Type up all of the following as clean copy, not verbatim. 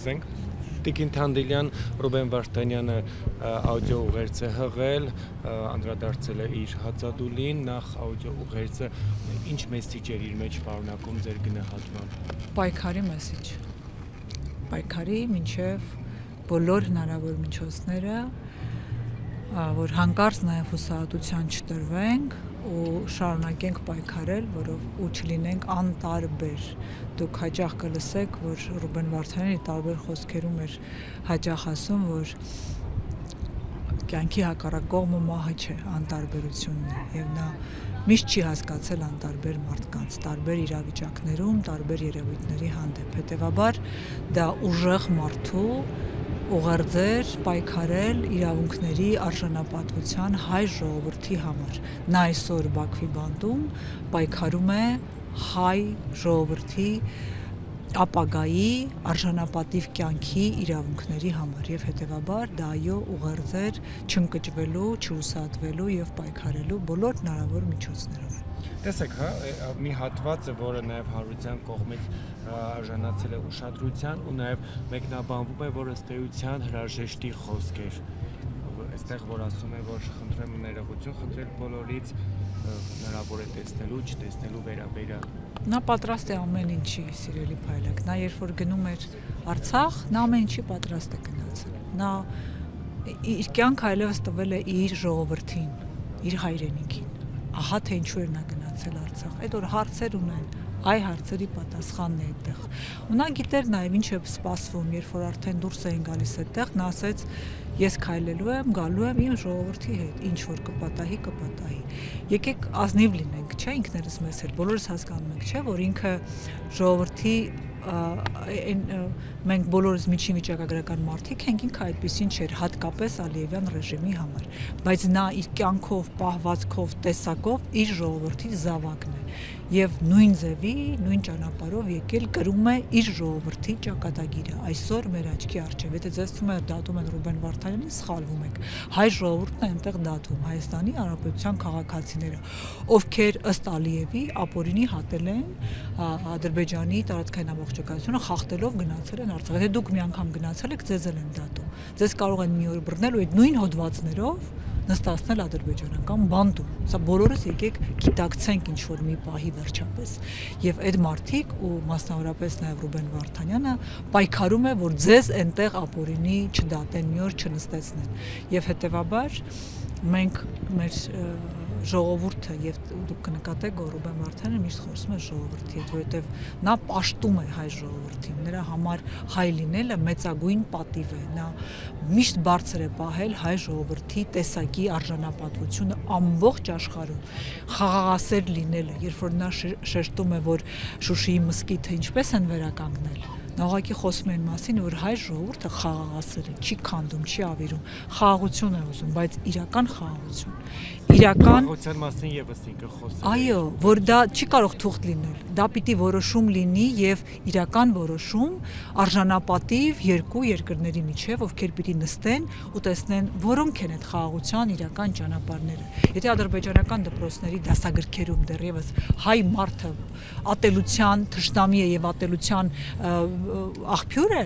սկսենք։ Տիկին Թանդիլյան, Ռուբեն Վարդանյանը աուդիո ուղերձ է հղել, անդրադարձել է իր հացադուլին, նախ աուդիո ուղերձը ինչ մեսիջ էր իր մեջ պարունակում ձեր գնահատմամբ։ Պայքարի մեսիջ։ Պայքարի մինչև բոլոր հնարավոր միջոցները, որ հանկարծ նաև հուսահատության չտրվենք ու շարունակենք պայքարել, ու չլինենք անտարբեր։ Դուք հաճախ կլսեք, որ Ռուբեն Վարդանյանը տարբեր խոսքերում էր հաճախ ասում, որ կյանքի հակառակ կողմը մահը չէ, անտարբերությունն է, եւ նա միշտ չի հասկացել անտարբեր մարդկանց, տարբեր իրավիճակներում, տարբեր երևույթների հանդեպ։ Հետևաբար դա ուժեղ մարդու ուղերձեր պայքարել իրավունքների արժանապատվության հայ ժողովրդի համար։ Նա այսօր Բաքվի բանտում պայքարում է հայ ժողովրդի ապագայի արժանապատիվ կյանքի իրավունքների համար եւ հետեւաբար դա այո ուղերձեր չընկճվելու, չհուսահատվելու եւ պայքարելու բոլոր հնարավոր միջոցներով։ Տեսեք, մի հատվածը, որը նաև Հարությունյան կողմից արժանացել է ուշադրության ու նաև մեկնաբանվում է, որ ըստ էության հրաժեշտի խոսք էր։ Այստեղ որ ասում է, որ խնդրեմ ներողություն խնդրել բոլորից, հնարավոր է տեսնելու, չտեսնելու վերաբերյալ։ Նա պատրաստ է ամեն ինչի, սիրելի Փայլակ։ Նա երբ որ գնում էր Արցախ, նա ամեն ինչի պատրաստ է գնացել։ Նա իր կյանքը այլևս տվել է իր ժողովրդին, իր հայրենիքին։ Ահա թե ինչու էր նա գնացել Արցախ։ Այդ որ հարցեր ունեն, այ հարցերի պատասխանն է այդտեղ։ Ու նա գիտեր նաև ինչ է սպասվում, երբ որ արդեն դուրս էին գալիս այդտեղ, նա ասեց. ես քայլելու եմ, գալու եմ իմ ժողովրդի հետ, ինչ որ կպատահի, կպատահի։ Եկեք ազնիվ լինենք, չէ՞, ինքներս մեզ հետ, բոլորս հասկանում ենք, չէ՞, որ ինքը ժողովրդի մենք բոլորս միջին վիճակագրական մարդիկ ենք, ինքը այդպեսին չէր, հատկապես Ալիևյան ռեժիմի համար, բայց նա իր կյանքով, պահվածքով, տեսակով իր ժողովրդի զավակն է եւ նույն ձևի, նույն ճանապարհով եկել կրում է իր ժողովրդի ճակատագիրը այսօր մեր աչքի առջև։ Եթե ձեզ թվում է դատում են Ռուբեն Վարդանյանին, սխալվում եք։ Հայ ժողովուրդն է այնտեղ դատում, Հայաստանի Հանրապետության քաղաքացիները, ովքեր ըստ Ալիևի ապօրինի հատել են Ադրբեջանի տարածքային ամբողջականությունը խախտելով գնացել են Արցախ։ Եթե դուք մի անգամ գնացել եք, ձեզ են դատում։ Ձեզ կարող են մի օր բռնել ու այդ նույն հոդվածներով նստացնել ադրբեջանական բանտում։ Սա բոլորս եկեք գիտակցենք ինչ որ մի պահի վերջապես։ Եվ այդ մարդիկ ու մասնավորապես նաև Ռուբեն Վարդանյանը պայքարում է, որ ձեզ այնտեղ ապօրինի չդատեն, մի օր չնստեցնեն։ Եվ հետևաբար մենք մեր ժողովուրդը եւ դուք կնկատեք, որ Ռուբեն Վարդանյանը միշտ խոսում է ժողովրդի հետ, որովհետեւ նա պաշտում է հայ ժողովրդին, նրա համար հայ լինելը մեծագույն պատիվ է, նա միշտ բարձր է պահել հայ ժողովրդի տեսակի արժանապատվությունը ամբողջ աշխարհում, խաղաղասեր լինելը, երբ որ նա շեշտում է, որ Շուշիի մզկիթը ինչպես են վերականգնել, նա ուղղակի խոսում է այն մասին, որ հայ ժողովուրդը խաղաղասեր է, չի քանդում, չի ավիրում, խաղաղություն է ուզում, բայց իրական խաղաղություն, իրական խաղաղության մասին եւս ինքը խոսել է։ Այո, որ դա չի կարող թուղթ լինել, դա պիտի որոշում լինի եւ իրական որոշում արժանապատիվ երկու երկրների միջև, ովքեր պիտի նստեն ու տեսնեն, որոնք են այդ խաղաղության իրական ճանապարհները։ Եթե ադրբեջանական դպրոցների դասագրքերում դեռևս հայ մարդը ատելության թշնամի է եւ ատելության աղբյուր է,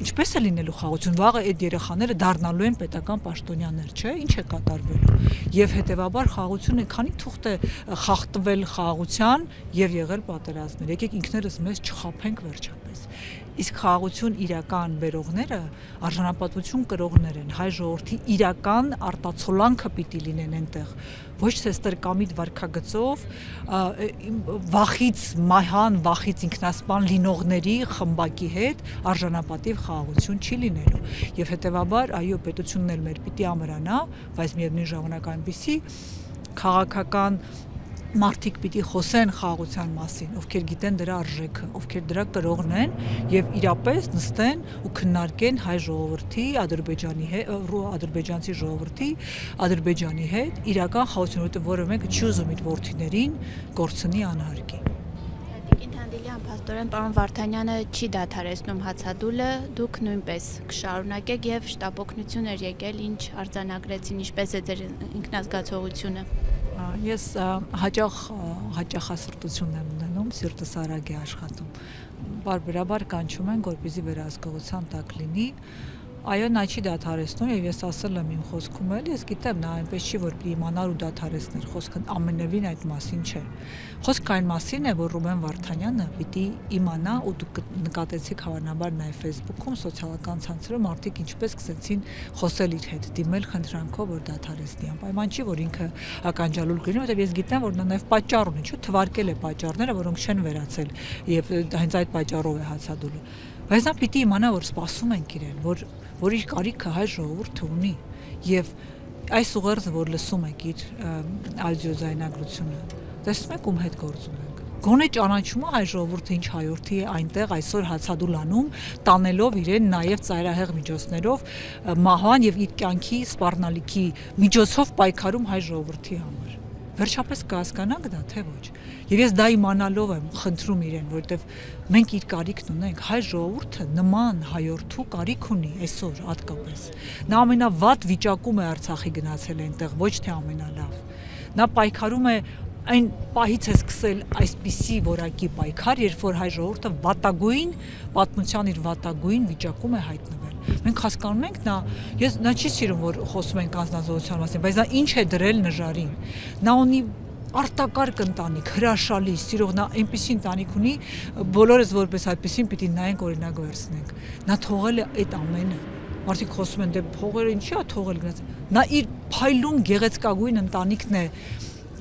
ինչպես է լինելու խաղաղություն, վաղը այդ երեխաները դառնալու են պետական պաշտոնյաներ, չէ՞, ինչ է կատարվելու։ Եվ հետեւաբար խաղաղությունը քանի թուղթ է խախտվել խաղաղության եւ եղել պատերազմներ։ Եկեք ինքներս մեզ չխաբենք վերջապես։ Իսկ խաղաղություն իրական բերողները արժանապատվություն կրողներ են, հայ ժողովրդի իրական արտացոլանքը պիտի լինեն այնտեղ, ոչ թե ստրկամիտ վարքագծով վախից մահան, վախից ինքնասպան լինողների խմբակի հետ արժանապատիվ խաղաղություն չի լինելու։ Եվ հետեւաբար, այո, պետությունն էլ մեր պիտի ամրանա, բայց միևնույն ժամանակ այնպիսի քաղաքական մարդիկ պիտի խոսեն խաղաղության մասին, ովքեր գիտեն դրա արժեքը, ովքեր դրա կրողն են եւ իրապես նստեն ու քննարկեն հայ ժողովրդի, ադրբեջանցի ժողովրդի, Ադրբեջանի հետ իրական խաղաղություն, որտեղ որը մեկը չի ուզում իր որդիներին կորցնի անհարգի։ Տիկին Թանդիլյան, փաստորեն պարոն Վարդանյանը չի դադարեցնում հացադուլը, դուք նույնպես կշարունակեք եւ շտապօգնություն եկել, ինչ արձանագրեցին, ինչպես է ձեր ինքնազգացողությունը։ Ես հաճախ հաճախասրտություն եմ ունենում, սիրտս արագ է աշխատում։ Բարբերաբար կանչում են, որպեսզի վերահսկողության տակ լինի։ Այո, նա չի դադարեցնում եւ ես ասել եմ իմ խոսքում էլ, ես գիտեմ նա այնպես չի որ պիտի իմանար ու դադարեցներ, խոսքը ամենևին այդ մասին չէ։ Խոսքը այն մասին է, որ Ռուբեն Վարդանյանը պիտի իմանա ու դուք նկատեցիք հավանաբար նաեւ Facebook-ում, սոցիալական ցանցերում մարդիկ ինչպես սկսեցին խոսել իր հետ, դիմել խնդրանքով, որ դադարեցնի։ Անպայման չի, որ ինքը ականջալուլ կլինի, որովհետեւ ես գիտեմ, որ նա նաեւ պատճառ ունի, չէ՞, թվարկել է պատճառները, որոնք չեն վերացել եւ հենց այդ պատճառով է հացադուլը։ Բայց նա պիտի իմանա, որ սպասում ենք իրեն, որ իր կարիքը հայ ժողովուրդը ունի եւ այս ուղերձը, որ լսում եք իր աուդիոձայնագրությունը, տեսնում եք ում հետ գործում ենք։ Գոնե ճանաչում է հայ ժողովուրդը ինչ հայորդի է այնտեղ այսօր հացադուլ անում, տանելով իրեն նաեւ ծայրահեղ միջոցներով մահվան եւ իր կյանքի սպառնալիքի միջոցով պայքարում հայ ժողովրդի համար։ Վերջապես կհասկանանք դա թե ոչ։ Եվ ես դա իմանալով եմ խնդրում իրեն, որովհետև մենք իր կարիքն ունենք, հայ ժողովուրդը նման հայորդու կարիք ունի այսօր հատկապես։ Նա ամենավատ վիճակում է Արցախի գնացել այնտեղ, ոչ թե ամենալավ։ Նա պայքարում է այն պահից է սկսել այսպիսի որակի պայքար, երբ որ հայ ժողովուրդը վատագույն պատմության իր վատագույն վիճակում է հայտնվել։ Մենք հասկանում ենք նա չի սիրում որ խոսում ենք անձնազոհության մասին, բայց նա ինչ է դրել նժարին։ Նա ունի արտակարգ ընտանիք, հրաշալի, սիրող, նա այնպիսի ընտանիք ունի, բոլորս որպես այդպեսին պիտի նայենք օրինակ վերցնենք։ Նա թողել է այդ ամենը։ Մարդիկ խոսում են դե փողերը ինչի է թողել գնաց։ Նա իր փայլուն գեղեցկագույն ընտանիքն է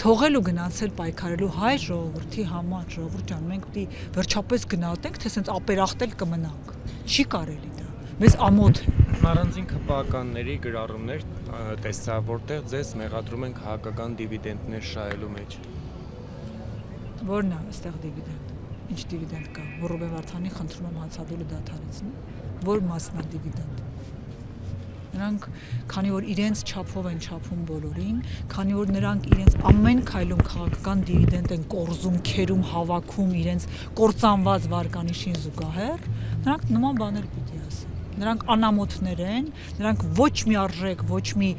թողել ու գնացել պայքարելու հայ ժողովրդի համար, ժողովուրդ ջան, մենք պիտի վերջապես գնահատենք, թե ասենց ապերախտել կմնանք։ Չի կարելի դա։ Մեզ ամոթ է։ Առանձին քպականների գրառումներ տեսա, որտեղ ձեզ մեղադրում են քաղաքական դիվիդենդներ շահելու մեջ։ Որն է այստեղ դիվիդենդ։ Ինչ դիվիդենդ կա։ Ռուբեն Վարդանի խնդրում եմ հացադուլը դադարեցնի։ Որ մասն է դիվիդենդ։ Նրանք, քանի որ իրենց չափով են չափում բոլորին, քանի որ նրանք իրենց ամեն քայլում քաղաքական դիվիդենդ են կորզում, քերում, հավաքում իրենց կործանված վարկանիշին զուգահեռ, նրանք նման բաներ պիտի ասեն։ Նրանք անամոթներ են, նրանք ոչ մի արժեք, ոչ մի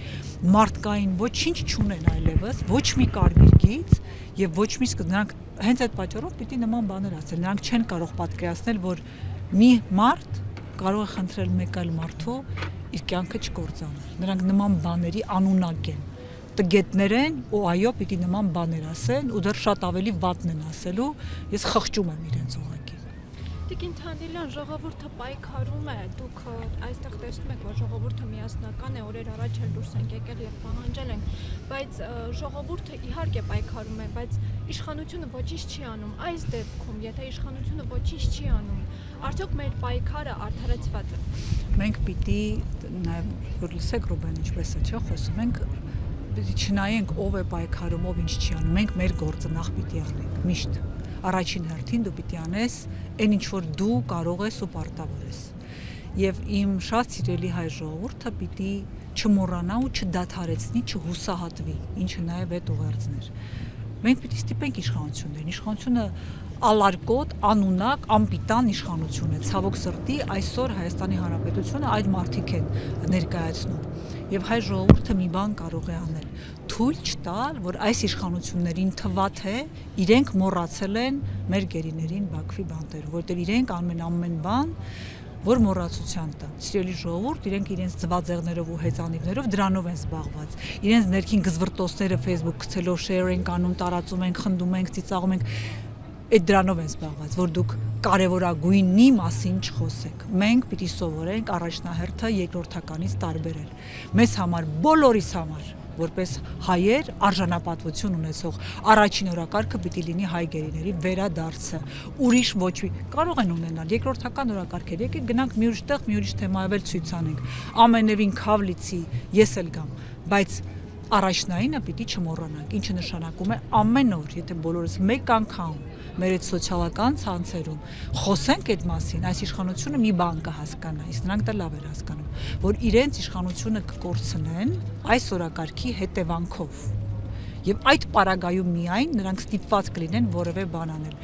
մարդկային ոչինչ չունեն այլևս, ոչ մի կարմիր գիծ եւ ոչ մի նրանք հենց այդ պատճառով պիտի նման բաներ ասեն։ Նրանք չեն կարող պատկերացնել, որ մի մարդ կարող է խնդրել մեկ այլ մարդու իր կյանքը չկործանել։ Նրանք նման բաների անունակ են, տգետներ են ու այո պիտի նման բաներ ասեն ու դեռ շատ ավելի վատն են ասելու, ես խղճում եմ իրենց ուղղակի։ Տիկին Թանդիլյան, ժողովուրդը պայքարում է, դուք այստեղ տեսնում եք, որ ժողովուրդը միասնական է, օրեր առաջ էլ դուրս ենք եկել եւ պահանջել ենք, բայց ժողովուրդը իհարկե պայքարում է, բայց իշխանությունը ոչինչ չի անում։ Այս դեպքում, եթե իշխանությունը ոչինչ չի անում, արդյոք մեր պայքարը արդարացված է։ Մենք պիտի նաեւ որ լսեք Ռուբեն ինչպես է, չէ՞, խոսում ենք, պիտի չնայենք ով է պայքարում, ով ինչ չի անում։ Մենք մեր գործը նախ պիտի անենք, միշտ։ Առաջին հերթին դու պիտի անես այն ինչ որ դու կարող ես ու պարտավոր ես։ Եվ իմ շատ սիրելի հայ ժողովուրդը պիտի չմոռանա ու չդադարեցնի, չհուսահատվի, ինչը նաև այդ ուղերձն էր։ Մենք պիտի ստիպենք իշխանություններին, իշխանությունը ալարկոտ, անունակ, անպիտան իշխանություն է։ Ցավոք սրտի այսօր Հայաստանի Հանրապետությունը այդ մարդիկ են ներկայացնում։ Եվ հայ ժողովուրդը մի բան կարող է անել՝ թույլ չտալ, որ այս իշխանություններին թվա թե իրենք մոռացել են մեր գերիներին Բաքվի բանտերում, որտեղ իրենք ամեն բան, որ մոռացության տան։ Սիրելի ժողովուրդ, իրենք իրենց ձվածեղներով ու հեծանիվներով դրանով են զբաղված։ Իրենց ներքին գզվրտոցները Facebook գցելով share ենք անում, տարածում ենք, խնդում ենք, ծիծաղում ենք։ Այդ դրանով են զբաղված, որ դուք կարևորագույնի մասին չխոսեք։ Մենք պիտի սովորենք առաջնահերթը երկրորդականից տարբերել։ Մեզ համար, բոլորիս համար, որպես հայեր արժանապատվություն ունեցող առաջին օրակարգը պիտի լինի հայ գերիների վերադարձը։ Ուրիշ ոչ մի կարող են ունենալ երկրորդական օրակարգեր։ Եկեք գնանք մի ուրիշ թեմայով էլ ցույց անենք։ Ամենևին քավլիցի ես էլ գամ, բայց առաջնայինը պիտի չմոռանանք, ինչը նշանակում է ամեն օր, եթե բոլորս մեկ անգամ մեր այդ սոցիալական ցանցերում խոսենք այդ մասին, այս իշխանությունը մի բան կհասկանա, իսկ նրանք դա լավ են հասկանում, որ իրենց իշխանությունը կկորցնեն այս օրակարգի հետևանքով։ Եվ այդ պարագայում միայն նրանք ստիպված կլինեն որևէ բան անել։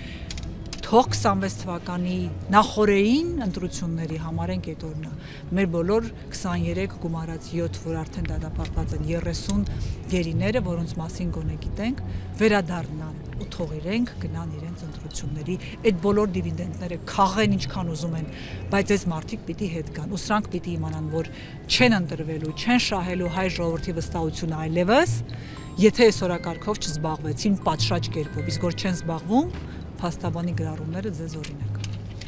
թող 26 թվականի նախորդային ընտրությունների համարենք այդ օրնա մեր բոլոր 23 գումարած 7, որ արդեն դատապարտված են 30 գերիները, որոնց մասին գոնե գիտենք, վերադառնան ու թող իրենք գնան իրենց ընտրությունների այդ բոլոր դիվիդենդները քաղեն ինչքան ուզում են, բայց այս մարդիկ պիտի հետ գան ու սրանք պիտի իմանան, որ չեն ընտրվելու, չեն շահելու հայ ժողովրդի վստահությունը այլևս, եթե այս օրակարգով չզբաղվեցին պատշաճ կերպով, իսկ որ չեն զբաղվում, փաստաբանի գրառումները ձեզ օրինակ։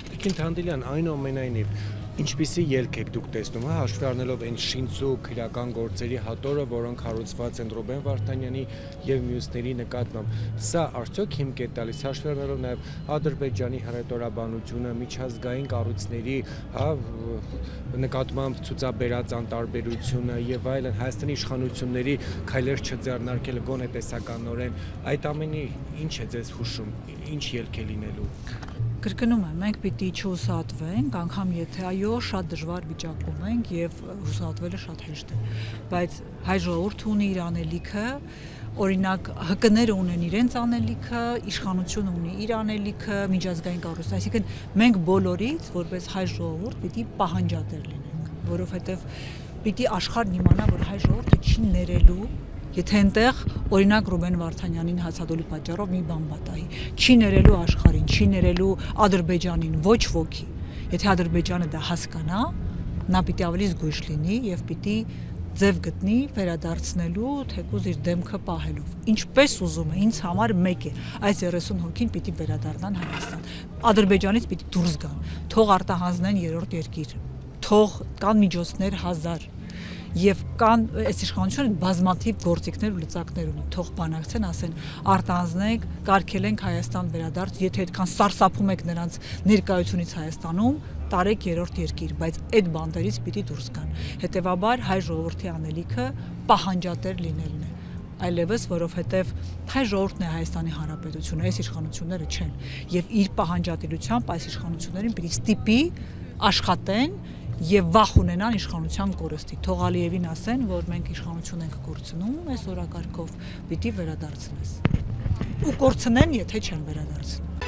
Տիկին Թանդիլյան, այնուամենայնիվ, ինչպիսի ելք եք դուք տեսնում, հաշվի առնելով այն շինծու քրական գործերի հատորը, որոնք հարուցված են Ռուբեն Վարդանյանի եւ մյուսների նկատմամբ, սա արդյոք հիմք է տալիս, հաշվի առնելով նաեւ Ադրբեջանի հռետորաբանությունը, միջազգային կառույցների նկատմամբ ցուցաբերած անտարբերությունը եւ այլն, Հայաստանի իշխանությունների քայլեր չձեռնարկելը գոնե տեսականորեն, այդ ամենի ինչ է ձեզ հուշում, ինչ ելք է լինելու։ Կրկնում եմ, մենք պիտի չհուսահատվենք, անգամ եթե այո, շատ դժվար վիճակում ենք եւ հուսահատվելը շատ հեշտ է, բայց հայ ժողովուրդը ունի իր անելիքը, օրինակ ՀԿ-ները ունեն իրենց անելիքը, իշխանությունը ունի իր անելիքը, միջազգային կառույցը, այսինքն մենք բոլորից որպես հայ ժողովուրդ պիտի պահանջատեր լինենք, որովհետեւ պիտի աշխարհն իմանա, որ հայ ժողովուրդը չի ներելու. Եթե այնտեղ օրինակ Ռուբեն Վարդանյանին հացադոլի պատճառով մի բան պատահի, չի ներելու աշխարհին, չի ներելու Ադրբեջանին, ոչ ոքի։ Եթե Ադրբեջանը դա հասկանա, նա պիտի ավելի զգույշ լինի եւ պիտի ձև գտնի վերադարձնելու թեկուզ իր դեմքը պահելով։ Ինչպես ուզում է, ինձ համար մեկ է, այս 30 հոգին պիտի վերադառնան Հայաստան։ Ադրբեջանից պիտի դուրս գան, թող արտահանձնեն երրորդ երկիր, թող կան միջոցներ 1000 Եվ կան այս իշխանությունը բազմաթիվ գործիքներ ու լծակներ ունի, թող բանակցեն, ասեն արտահանձնենք, կարգելենք Հայաստան վերադարձ, եթե այդքան սարսափում եք նրանց ներկայությունից Հայաստանում, տարեք երրորդ երկիր, բայց այդ բանդերից պիտի դուրս գան։ Հետևաբար հայ ժողովրդի անելիքը պահանջատեր լինելն է։ Այլևս, որովհետև հայ ժողովուրդն է Հայաստանի Հանրապետությունը, այս իշխանությունները չեն, եւ իր պահանջատիրությամբ այս իշխանություններին պիտի ստիպի աշխատեն եւ վախ ունենան իշխանության կորստի։ Թող Ալիևին ասեն, որ մենք իշխանություն ենք կորցնում, այս օրակարգով պիտի վերադարձնես։ Ու կորցնեն, եթե չեն վերադարձնում։